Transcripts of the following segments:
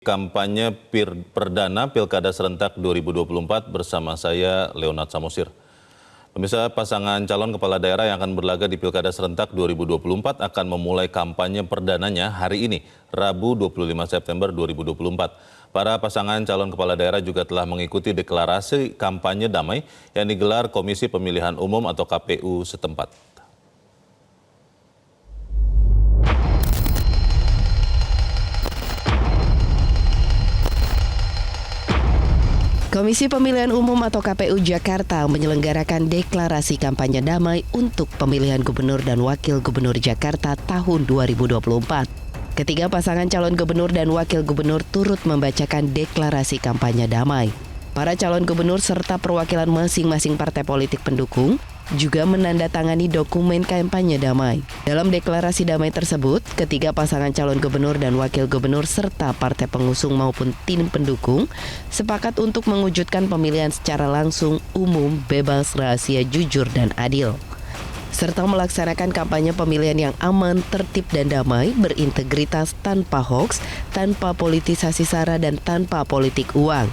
Kampanye Perdana Pilkada Serentak 2024 bersama saya Leonard Samosir. Pemirsa, pasangan calon kepala daerah yang akan berlaga di Pilkada Serentak 2024 akan memulai kampanye perdananya hari ini, Rabu 25 September 2024. Para pasangan calon kepala daerah juga telah mengikuti deklarasi kampanye damai yang digelar Komisi Pemilihan Umum atau KPU setempat. Komisi Pemilihan Umum atau KPU Jakarta menyelenggarakan deklarasi kampanye damai untuk pemilihan gubernur dan wakil gubernur Jakarta tahun 2024. Ketiga pasangan calon gubernur dan wakil gubernur turut membacakan deklarasi kampanye damai. Para calon gubernur serta perwakilan masing-masing partai politik pendukung juga menandatangani dokumen kampanye damai. Dalam deklarasi damai tersebut, ketiga pasangan calon gubernur dan wakil gubernur serta partai pengusung maupun tim pendukung sepakat untuk mewujudkan pemilihan secara langsung, umum, bebas, rahasia, jujur, dan adil. Serta melaksanakan kampanye pemilihan yang aman, tertib, dan damai, berintegritas, tanpa hoaks, tanpa politisasi sara, dan tanpa politik uang.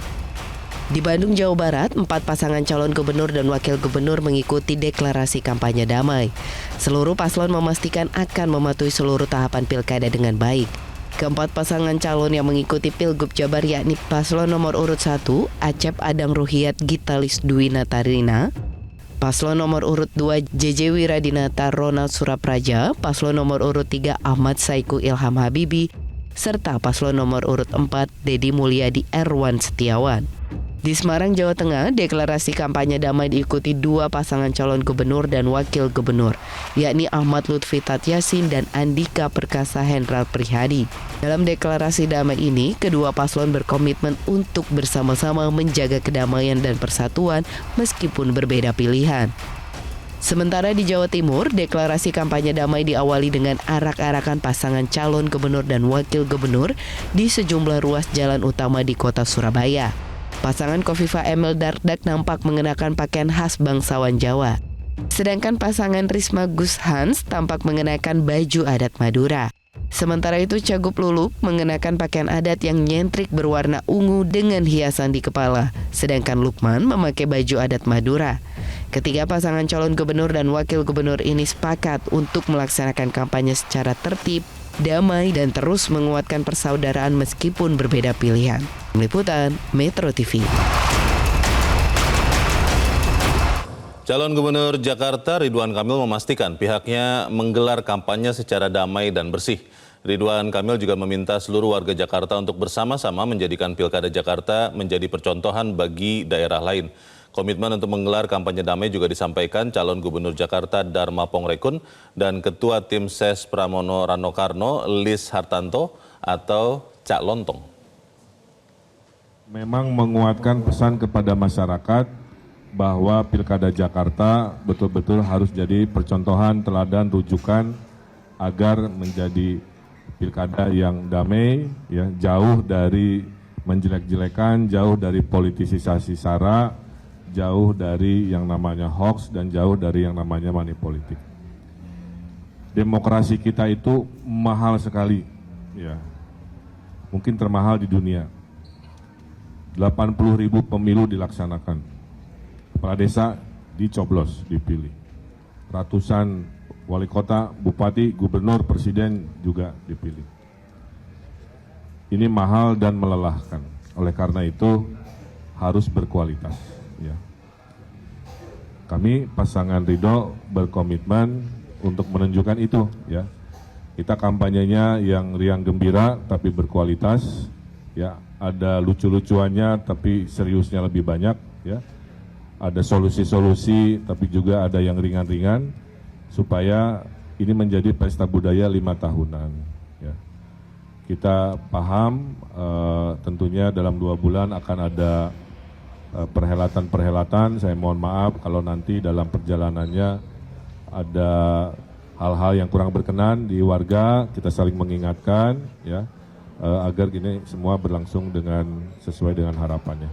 Di Bandung, Jawa Barat, 4 pasangan calon gubernur dan wakil gubernur mengikuti deklarasi kampanye damai. Seluruh paslon memastikan akan mematuhi seluruh tahapan pilkada dengan baik. Keempat pasangan calon yang mengikuti Pilgub Jabar yakni paslon nomor urut 1, Acep Adang Ruhiat Gitalis Dwi Natarina, paslon nomor urut 2, JJ Wiradinata Ronald Surapraja, paslon nomor urut 3, Ahmad Saiku Ilham Habibi, serta paslon nomor urut 4, Dedi Mulyadi Erwan Setiawan. Di Semarang, Jawa Tengah, deklarasi kampanye damai diikuti 2 pasangan calon gubernur dan wakil gubernur, yakni Ahmad Lutfi Tatyasin dan Andika Perkasa Hendral Prihadi. Dalam deklarasi damai ini, kedua paslon berkomitmen untuk bersama-sama menjaga kedamaian dan persatuan meskipun berbeda pilihan. Sementara di Jawa Timur, deklarasi kampanye damai diawali dengan arak-arakan pasangan calon gubernur dan wakil gubernur di sejumlah ruas jalan utama di kota Surabaya. Pasangan Kofifa Emil Dardak nampak mengenakan pakaian khas bangsawan Jawa. Sedangkan pasangan Risma Gus Hans tampak mengenakan baju adat Madura. Sementara itu Cagup Luluk mengenakan pakaian adat yang nyentrik berwarna ungu dengan hiasan di kepala. Sedangkan Lukman memakai baju adat Madura. Ketiga pasangan calon gubernur dan wakil gubernur ini sepakat untuk melaksanakan kampanye secara tertib, damai, dan terus menguatkan persaudaraan meskipun berbeda pilihan. Liputan Metro TV. Calon Gubernur Jakarta Ridwan Kamil memastikan pihaknya menggelar kampanye secara damai dan bersih. Ridwan Kamil juga meminta seluruh warga Jakarta untuk bersama-sama menjadikan Pilkada Jakarta menjadi percontohan bagi daerah lain. Komitmen untuk menggelar kampanye damai juga disampaikan calon Gubernur Jakarta Dharma Pongrekun dan Ketua Tim Ses Pramono Ranokarno Lis Hartanto atau Cak Lontong. Memang menguatkan pesan kepada masyarakat bahwa Pilkada Jakarta betul-betul harus jadi percontohan, teladan, rujukan agar menjadi pilkada yang damai, ya, jauh dari menjelek-jelekan, jauh dari politisasi sara, jauh dari yang namanya hoax, dan jauh dari yang namanya money politik. Demokrasi kita itu mahal sekali, ya, mungkin termahal di dunia. 80.000 pemilu dilaksanakan. Kepala desa dicoblos, dipilih. Ratusan wali kota, bupati, gubernur, presiden juga dipilih. Ini mahal dan melelahkan. Oleh karena itu harus berkualitas. Ya. Kami pasangan Ridho berkomitmen untuk menunjukkan itu. Ya. Kita kampanyenya yang riang gembira tapi berkualitas. Ya. Ada lucu-lucuannya tapi seriusnya lebih banyak. Ya. Ada solusi-solusi tapi juga ada yang ringan-ringan supaya ini menjadi pesta budaya 5 tahunan. Ya. Kita paham tentunya dalam 2 bulan akan ada perhelatan-perhelatan. Saya mohon maaf kalau nanti dalam perjalanannya ada hal-hal yang kurang berkenan di warga. Kita saling mengingatkan, ya, agar ini semua berlangsung sesuai dengan harapannya.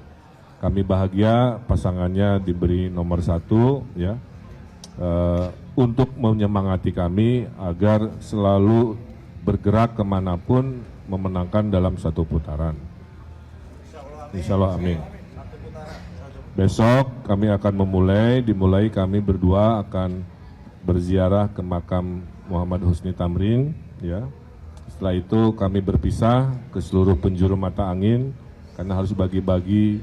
Kami bahagia pasangannya diberi nomor 1, ya, untuk menyemangati kami agar selalu bergerak kemanapun memenangkan dalam satu putaran. Insya Allah, amin. Besok kami akan dimulai kami berdua akan berziarah ke makam Muhammad Husni Tamrin, ya. Setelah itu kami berpisah ke seluruh penjuru mata angin karena harus bagi-bagi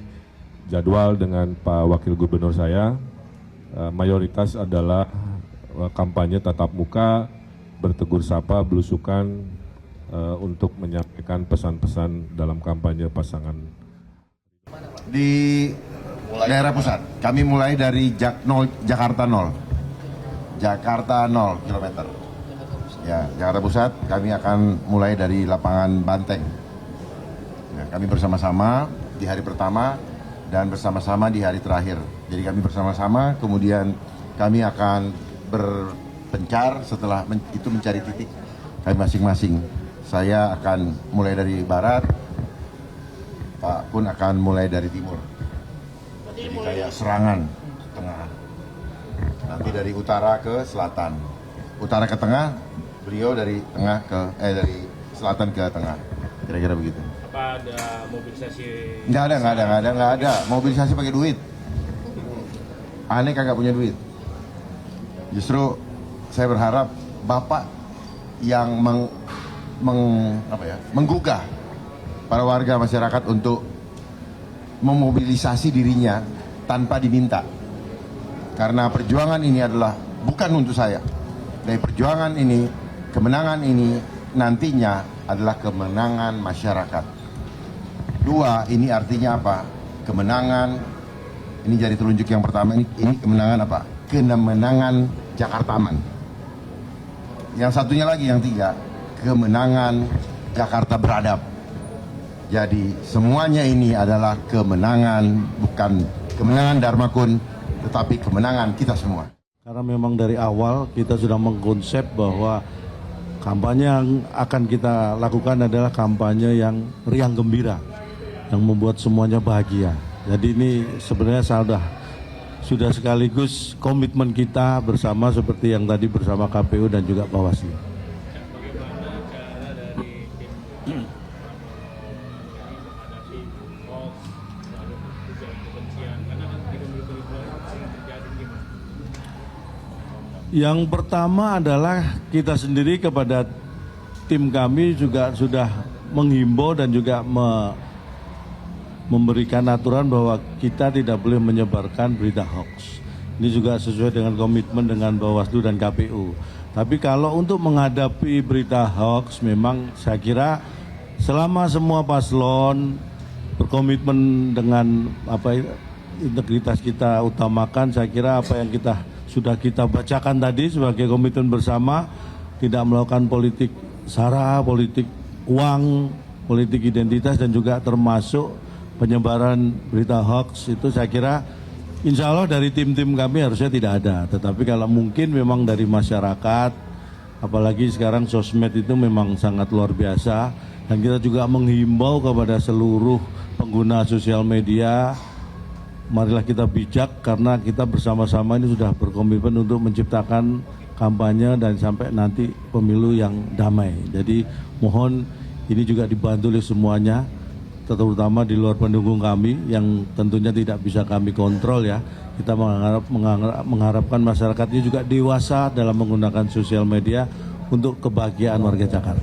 jadwal dengan Pak Wakil Gubernur saya. Mayoritas adalah kampanye tatap muka, bertegur sapa, belusukan untuk menyampaikan pesan-pesan dalam kampanye pasangan. Di daerah pusat, kami mulai dari Jakarta 0 km. Ya, Jakarta Pusat, kami akan mulai dari lapangan Banteng. Ya, kami bersama-sama di hari pertama dan bersama-sama di hari terakhir. Jadi kami bersama-sama, kemudian kami akan berpencar setelah itu mencari titik kami masing-masing. Saya akan mulai dari barat, Pak pun akan mulai dari timur. Jadi kayak serangan tengah. Nanti dari utara ke selatan. Utara ke tengah, beliau dari tengah dari selatan ke tengah. Kira-kira begitu. Apa ada mobilisasi? Nggak ada. Mobilisasi pakai duit. Aneh kagak punya duit. Justru saya berharap Bapak yang menggugah para warga masyarakat untuk memobilisasi dirinya tanpa diminta. Karena perjuangan ini adalah bukan untuk saya. Dari perjuangan ini, kemenangan ini nantinya adalah kemenangan masyarakat. Dua, ini artinya apa? Kemenangan, ini jari telunjuk yang pertama, ini kemenangan apa? Kemenangan Jakarta Aman. Yang satunya lagi, yang tiga, kemenangan Jakarta Beradab. Jadi semuanya ini adalah kemenangan, bukan kemenangan Dharmakun, tetapi kemenangan kita semua. Karena memang dari awal kita sudah mengkonsep bahwa kampanye yang akan kita lakukan adalah kampanye yang riang gembira, yang membuat semuanya bahagia. Jadi ini sebenarnya sudah sekaligus komitmen kita bersama seperti yang tadi bersama KPU dan juga Bawaslu. Bagaimana cara dari tim menghadapi hoax, lalu ujaran kebencian, karena kan di pemilu-pemilu sering terjadi gimana? Yang pertama adalah kita sendiri kepada tim kami juga sudah menghimbau dan juga memberikan aturan bahwa kita tidak boleh menyebarkan berita hoax. Ini juga sesuai dengan komitmen dengan Bawaslu dan KPU. Tapi kalau untuk menghadapi berita hoax memang saya kira selama semua paslon berkomitmen dengan integritas kita utamakan, saya kira apa yang sudah kita bacakan tadi sebagai komitmen bersama, tidak melakukan politik sara, politik uang, politik identitas dan juga termasuk penyebaran berita hoax, itu saya kira insya Allah dari tim-tim kami harusnya tidak ada. Tetapi kalau mungkin memang dari masyarakat, apalagi sekarang sosmed itu memang sangat luar biasa, dan kita juga menghimbau kepada seluruh pengguna sosial media, marilah kita bijak karena kita bersama-sama ini sudah berkomitmen untuk menciptakan kampanye dan sampai nanti pemilu yang damai. Jadi mohon ini juga dibantu oleh semuanya, terutama di luar pendukung kami yang tentunya tidak bisa kami kontrol ya. Kita mengharapkan masyarakat ini juga dewasa dalam menggunakan sosial media untuk kebahagiaan warga Jakarta.